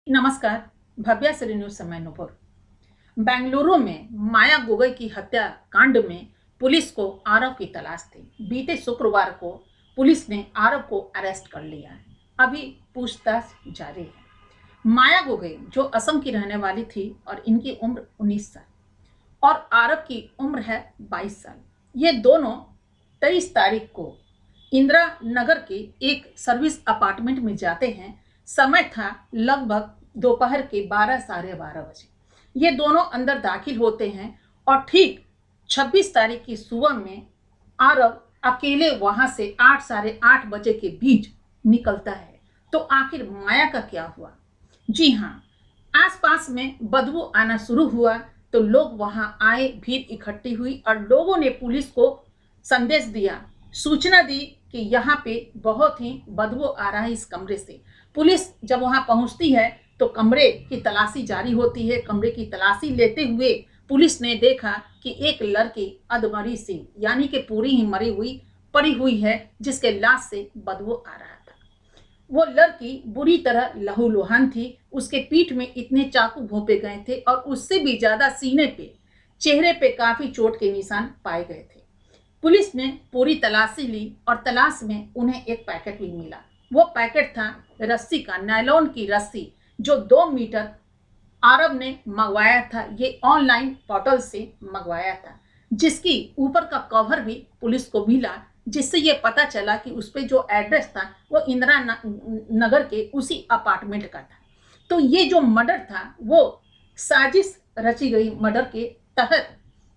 नमस्कार। भव्या श्री न्यूज समय नूपुर। बेंगलुरु में माया गोगोई की हत्या कांड में पुलिस को आरोप की तलाश थी। बीते शुक्रवार को पुलिस ने आरोप को अरेस्ट कर लिया है। अभी पूछताछ जारी है। माया गोगोई जो असम की रहने वाली थी और इनकी उम्र 19 साल और आरोप की उम्र है 22 साल। ये दोनों 23 तारीख को इंदिरा नगर के एक सर्विस अपार्टमेंट में जाते हैं। समय था लगभग दोपहर के 12 साढ़े 12 बजे। ये दोनों अंदर दाखिल होते हैं और ठीक 26 तारीख की सुबह में आरव अकेले वहां से 8 साढ़े 8 बजे के बीच निकलता है। तो आखिर माया का क्या हुआ? जी हाँ, आसपास में बदबू आना शुरू हुआ तो लोग वहां आए, भीड़ इकट्ठी हुई और लोगों ने पुलिस को संदेश दिया, सूचना दी कि यहाँ पे बहुत ही बदबू आ रहा है इस कमरे से। पुलिस जब वहां पहुंचती है तो कमरे की तलाशी जारी होती है। कमरे की तलाशी लेते हुए पुलिस ने देखा कि एक लड़की अधमरी सी यानी कि पूरी ही मरी हुई पड़ी हुई है, जिसके लाश से बदबू आ रहा था। वो लड़की बुरी तरह लहूलुहान थी। उसके पीठ में इतने चाकू भोंपे गए थे और उससे भी ज्यादा सीने पे, चेहरे पे काफी चोट के निशान पाए गए थे। पुलिस ने पूरी तलाशी ली और तलाश में उन्हें एक पैकेट भी मिला। वो पैकेट था रस्सी का, नायलॉन की रस्सी, जो 2 मीटर आरब ने मंगवाया था। ये ऑनलाइन पोर्टल से मंगवाया था, जिसकी ऊपर का कवर भी पुलिस को मिला, जिससे ये पता चला कि उस पे जो एड्रेस था वो इंदिरा नगर के उसी अपार्टमेंट का था। तो ये जो मर्डर था वो साजिश रची गई मर्डर के तहत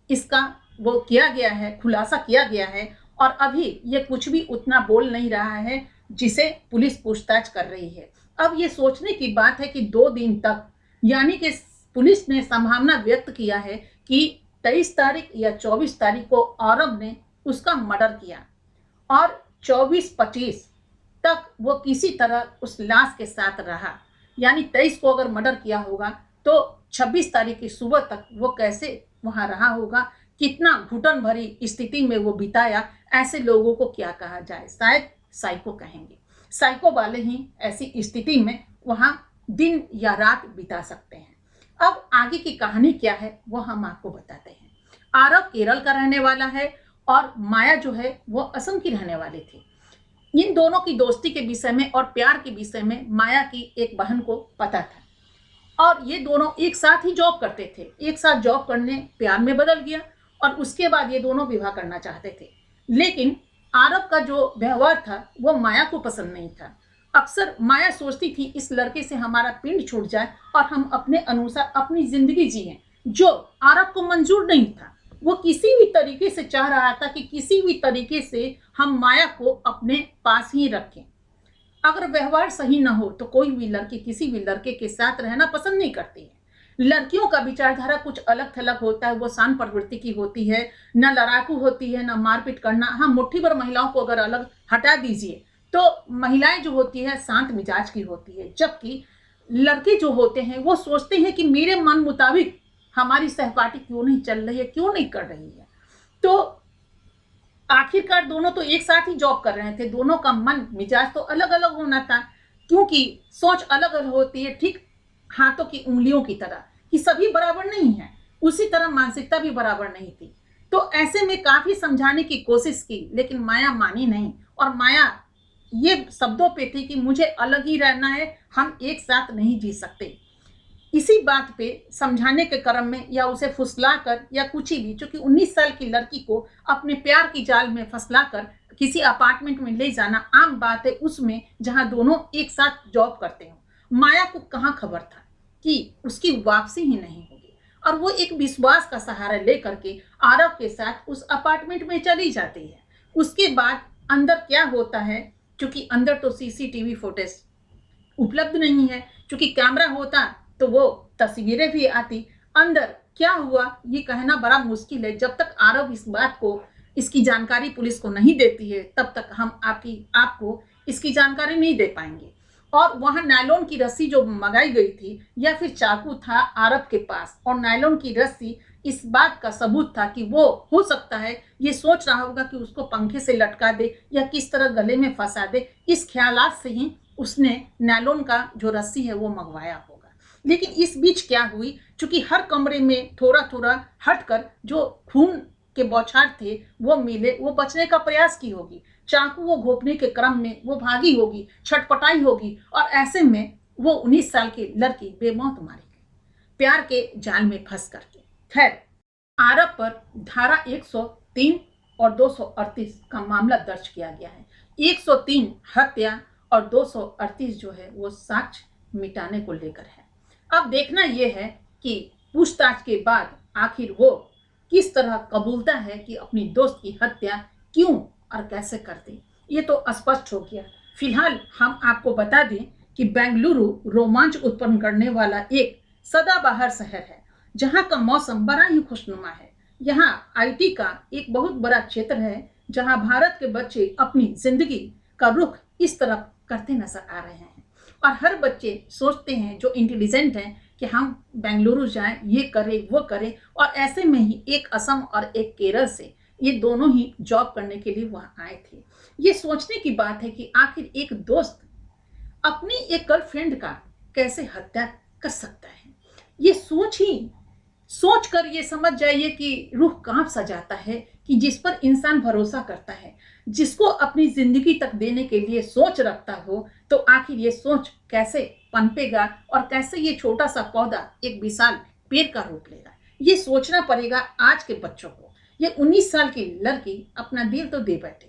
इसका वो किया गया है, खुलासा किया गया है। और अभी ये कुछ भी उतना बोल नहीं रहा है, जिसे पुलिस पूछताछ कर रही है। अब ये सोचने की बात है कि 2 दिन तक, यानी कि पुलिस ने संभावना व्यक्त किया है कि 23 तारीख या 24 तारीख को औरब ने उसका मर्डर किया और 24-25 तक वो किसी तरह उस लाश के साथ रहा। यानी 23 को अगर मर्डर किया होगा तो 26 तारीख की सुबह तक वो कैसे वहां रहा होगा, कितना घुटन भरी स्थिति में वो बिताया। ऐसे लोगों को क्या कहा जाए, शायद साइको कहेंगे। साइको वाले ही ऐसी स्थिति में वहां दिन या रात बिता सकते हैं। अब आगे की कहानी क्या है वो हम आपको बताते हैं। आरव केरल का रहने वाला है और माया जो है वो असम की रहने वाली थी। इन दोनों की दोस्ती के विषय में और प्यार के विषय में माया की एक बहन को पता था और ये दोनों एक साथ ही जॉब करते थे। एक साथ जॉब करने प्यार में बदल गया और उसके बाद ये दोनों विवाह करना चाहते थे। लेकिन आरव का जो व्यवहार था वो माया को पसंद नहीं था। अक्सर माया सोचती थी इस लड़के से हमारा पिंड छूट जाए और हम अपने अनुसार अपनी जिंदगी जिए, जो आरव को मंजूर नहीं था। वो किसी भी तरीके से चाह रहा था कि किसी भी तरीके से हम माया को अपने पास ही रखें। अगर व्यवहार सही ना हो तो कोई भी लड़की किसी भी लड़के के साथ रहना पसंद नहीं करती है। लड़कियों का विचारधारा कुछ अलग थलग होता है। वो शांत प्रवृत्ति की होती है, न लड़ाकू होती है, न मारपीट करना। हाँ, मुट्ठी भर महिलाओं को अगर अलग हटा दीजिए तो महिलाएं जो होती है शांत मिजाज की होती है, जबकि लड़के जो होते हैं वो सोचते हैं कि मेरे मन मुताबिक हमारी सहपाठी क्यों नहीं चल रही है, क्यों नहीं कर रही है। तो आखिरकार दोनों तो एक साथ ही जॉब कर रहे थे। दोनों का मन मिजाज तो अलग अलग होना था, क्योंकि सोच अलग अलग होती है, ठीक हाथों की उंगलियों की तरह कि सभी बराबर नहीं है। उसी तरह मानसिकता भी बराबर नहीं थी। तो ऐसे में काफी समझाने की कोशिश की, लेकिन माया मानी नहीं। और माया ये शब्दों पे थी कि मुझे अलग ही रहना है, हम एक साथ नहीं जी सकते। इसी बात पे समझाने के क्रम में या उसे फुसलाकर या कुछ ही भी, चूंकि 19 साल की लड़की को अपने प्यार की जाल में फंसलाकर किसी अपार्टमेंट में ले जाना आम बात है, उसमें जहां दोनों एक साथ जॉब करते हो। माया को कहां खबर था कि उसकी वापसी ही नहीं होगी और वो एक विश्वास का सहारा लेकर के आरव के साथ उस अपार्टमेंट में चली जाती है। उसके बाद अंदर क्या होता है, क्योंकि अंदर तो सीसीटीवी फुटेज उपलब्ध नहीं है, क्योंकि कैमरा होता तो वो तस्वीरें भी आती। अंदर क्या हुआ ये कहना बड़ा मुश्किल है। जब तक आरव इस बात को, इसकी जानकारी पुलिस को नहीं देती है, तब तक हम आपको इसकी जानकारी नहीं दे पाएंगे। और वहां नायलॉन की रस्सी जो मंगाई गई थी या फिर चाकू था आरव के पास, और नायलॉन की रस्सी इस बात का सबूत था कि वो हो सकता है ये सोच रहा होगा कि उसको पंखे से लटका दे या किस तरह गले में फंसा दे। इस ख्यालात से ही उसने नायलॉन का जो रस्सी है वो मंगवाया होगा। लेकिन इस बीच क्या हुई, चूंकि हर कमरे में थोड़ा थोड़ा हटकर जो खून के बौछार थे वो मिले, वो बचने का प्रयास की होगी, चाकू वो घोंपने के क्रम में वो भागी होगी, छटपटाई होगी, और ऐसे में वो 19 साल की लड़की बेमौत मारी गई, प्यार के जाल में फंस करके। खैर, आरव पर धारा 103 और 238 का मामला दर्ज किया गया है। 103 हत्या और 238 जो है वो साक्ष्य मिटाने को लेकर है। अब देखना यह है कि पूछताछ के बाद आखिर वो किस तरह कबूलता है कि अपनी दोस्त की हत्या क्यों और कैसे कर दी, ये तो स्पष्ट हो गया। फिलहाल हम आपको बता दें कि बेंगलुरु रोमांच उत्पन्न करने वाला एक सदाबहार शहर है, जहां का मौसम बड़ा ही खुशनुमा है। यहाँ आईटी का एक बहुत बड़ा क्षेत्र है, जहां भारत के बच्चे अपनी जिंदगी का रुख इस तरफ करते नजर आ रहे हैं। और हर बच्चे सोचते हैं, जो इंटेलिजेंट हैं, कि हम बेंगलुरु जाएं, ये करें वो करें। और ऐसे में ही एक असम और एक केरल से ये दोनों ही जॉब करने के लिए वहां आए थे। ये सोचने की बात है कि आखिर एक दोस्त अपनी एक गर्लफ्रेंड का कैसे हत्या कर सकता है। ये सोच कर ये समझ जाइए कि रूह कांप सा जाता है कि जिस पर इंसान भरोसा करता है, जिसको अपनी जिंदगी तक देने के लिए सोच रखता हो, तो आखिर ये सोच कैसे पनपेगा और कैसे ये छोटा सा पौधा एक विशाल पेड़ का रूप लेगा। ये सोचना पड़ेगा आज के बच्चों को। ये 19 साल की लड़की अपना दिल तो दे बैठी,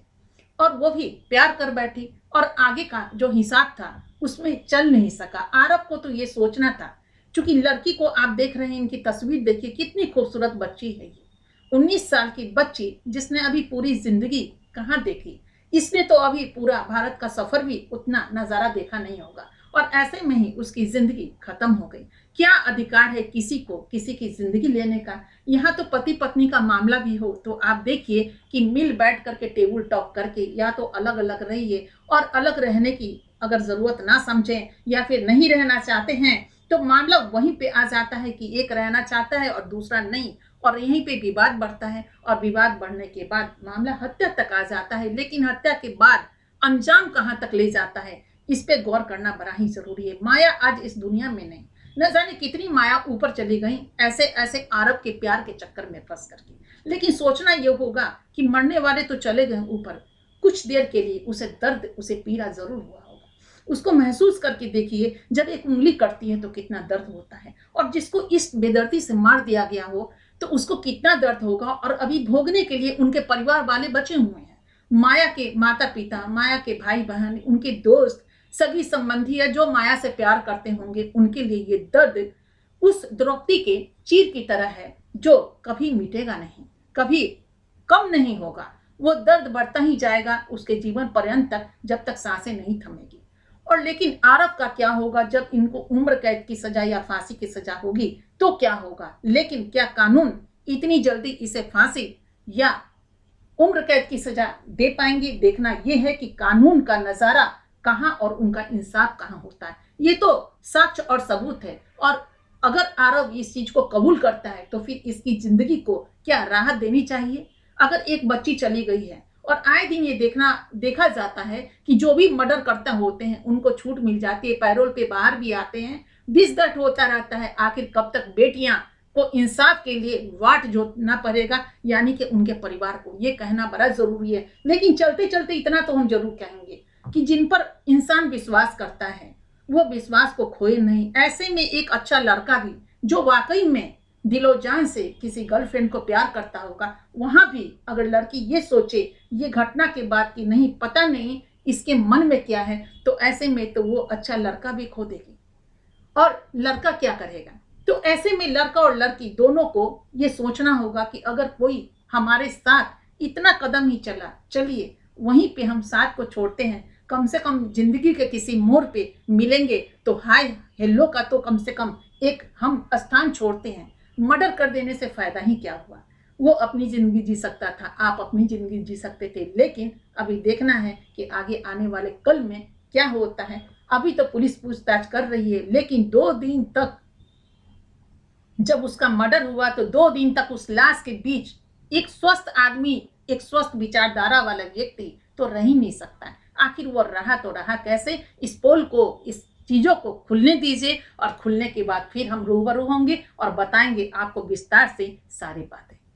और वो भी प्यार कर बैठी, और आगे का जो हिसाब था उसमें चल नहीं सका। आरव को तो ये सोचना था, क्योंकि लड़की को आप देख रहे हैं, इनकी तस्वीर देखिए, कितनी खूबसूरत बच्ची है ये। 19 साल की बच्ची जिसने अभी पूरी जिंदगी कहाँ देखी, इसने तो अभी पूरा भारत का सफर भी उतना नजारा देखा नहीं होगा, और ऐसे में ही उसकी जिंदगी खत्म हो गई। क्या अधिकार है किसी को किसी की जिंदगी लेने का। यहाँ तो पति पत्नी का मामला भी हो तो आप देखिए कि मिल बैठ करके टेबल टॉक करके या तो अलग अलग रहिए, और अलग रहने की अगर जरूरत ना समझें या फिर नहीं रहना चाहते हैं तो मामला वहीं पे आ जाता है कि एक रहना चाहता है और दूसरा नहीं, और यहीं पे विवाद बढ़ता है, और विवाद बढ़ने के बाद मामला हत्या तक आ जाता है। लेकिन हत्या के बाद अंजाम कहाँ तक ले जाता है, इस पे गौर करना बड़ा ही जरूरी है। माया आज इस दुनिया में नहीं, न जाने कितनी माया ऊपर चली गई ऐसे ऐसे आरब के प्यार के चक्कर में फंस करके। लेकिन सोचना यह होगा कि मरने वाले तो चले गए ऊपर, कुछ देर के लिए उसे दर्द, उसे पीड़ा जरूर हुआ होगा। उसको महसूस करके देखिए, जब एक उंगली कटती है तो कितना दर्द होता है, और जिसको इस बेदर्दी से मार दिया गया हो तो उसको कितना दर्द होगा। और अभी भोगने के लिए उनके परिवार वाले बचे हुए हैं, माया के माता पिता, माया के भाई बहन, उनके दोस्त, सभी संबंधी है जो माया से प्यार करते होंगे, उनके लिए ये दर्द उस द्रौपदी के चीर की तरह है जो कभी मिटेगा नहीं, कभी कम नहीं होगा। वो दर्द बढ़ता ही जाएगा उसके जीवन पर्यंत तक, जब तक सांसें नहीं थमेगी। और लेकिन आरब का क्या होगा जब इनको उम्र कैद की सजा या फांसी की सजा होगी, तो क्या होगा। लेकिन क्या कानून इतनी जल्दी इसे फांसी या उम्र कैद की सजा दे पाएंगे। देखना यह है कि कानून का नजारा कहां और उनका इंसाफ कहां होता है। ये तो साक्ष्य और सबूत है, और अगर आरव इस चीज को कबूल करता है तो फिर इसकी जिंदगी को क्या राहत देनी चाहिए। अगर एक बच्ची चली गई है, और आए दिन ये देखा जाता है कि जो भी मर्डर करते होते हैं उनको छूट मिल जाती है, पैरोल पे बाहर भी आते हैं, दिस दैट होता रहता है। आखिर कब तक बेटियां को इंसाफ के लिए वाट जोतना पड़ेगा, यानी कि उनके परिवार को। ये कहना बड़ा जरूरी है। लेकिन चलते चलते इतना तो हम जरूर कहेंगे कि जिन पर इंसान विश्वास करता है वो विश्वास को खोए नहीं। ऐसे में एक अच्छा लड़का भी जो वाकई में दिलो जान से किसी गर्लफ्रेंड को प्यार करता होगा, वहां भी अगर लड़की ये सोचे ये घटना के बाद कि नहीं, पता नहीं इसके मन में क्या है, तो ऐसे में तो वो अच्छा लड़का भी खो देगी। और लड़का क्या करेगा। तो ऐसे में लड़का और लड़की दोनों को ये सोचना होगा कि अगर कोई हमारे साथ इतना कदम ही चलिए वहीं पे हम साथ को छोड़ते हैं, कम से कम जिंदगी के किसी मोड़ पे मिलेंगे तो हाय हेलो का तो कम से कम एक हम स्थान छोड़ते हैं। मर्डर कर देने से फायदा ही क्या हुआ। वो अपनी जिंदगी जी सकता था, आप अपनी जिंदगी जी सकते थे। लेकिन अभी देखना है कि आगे आने वाले कल में क्या होता है। अभी तो पुलिस पूछताछ कर रही है, लेकिन 2 दिन तक जब उसका मर्डर हुआ तो 2 दिन तक उस लाश के बीच एक स्वस्थ आदमी, एक स्वस्थ विचारधारा वाला व्यक्ति तो रह ही नहीं सकता है। आखिर वो रहा तो रहा कैसे। इस पोल को, इस चीज़ों को खुलने दीजिए और खुलने के बाद फिर हम रूबरू होंगे और बताएंगे आपको विस्तार से सारी बातें।